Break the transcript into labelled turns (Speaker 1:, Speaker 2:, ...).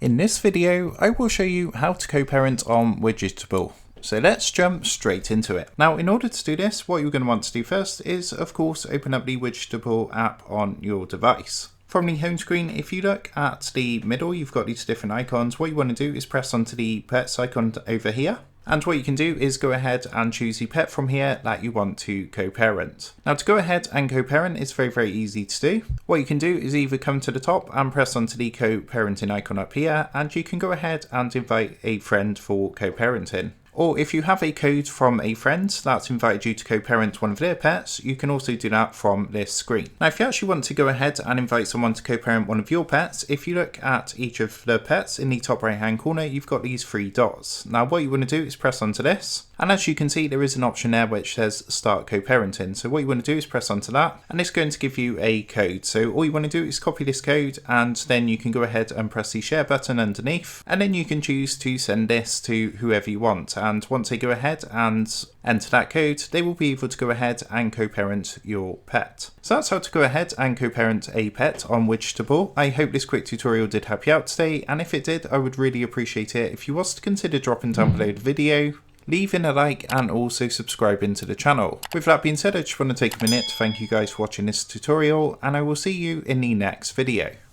Speaker 1: In this video, I will show you how to co-parent on Widgetable. So let's jump straight into it. Now, in order to do this, what you're going to want to do first is, of course, open up the Widgetable app on your device. From the home screen, if you look at the middle, you've got these different icons. What you want to do is press onto the pets icon over here. And what you can do is go ahead and choose the pet from here that you want to co-parent. Now, to go ahead and co-parent is very easy to do. What you can do is either come to the top and press onto the co-parenting icon up here, and you can go ahead and invite a friend for co-parenting. Or if you have a code from a friend that's invited you to co-parent one of their pets, you can also do that from this screen. Now, if you actually want to go ahead and invite someone to co-parent one of your pets, if you look at each of the pets in the top right hand corner, you've got these three dots. Now, what you want to do is press onto this. And as you can see, there is an option there which says start co-parenting. So what you want to do is press onto that, and it's going to give you a code. So all you want to do is copy this code, and then you can go ahead and press the share button underneath, and then you can choose to send this to whoever you want. And once they go ahead and enter that code, they will be able to go ahead and co-parent your pet. So that's how to go ahead and co-parent a pet on Widgetable. I hope this quick tutorial did help you out today, and if it did, I would really appreciate it if you was to consider dropping down below the video, leaving a like, and also subscribing to the channel. With that being said, I just want to take a minute to thank you guys for watching this tutorial, and I will see you in the next video.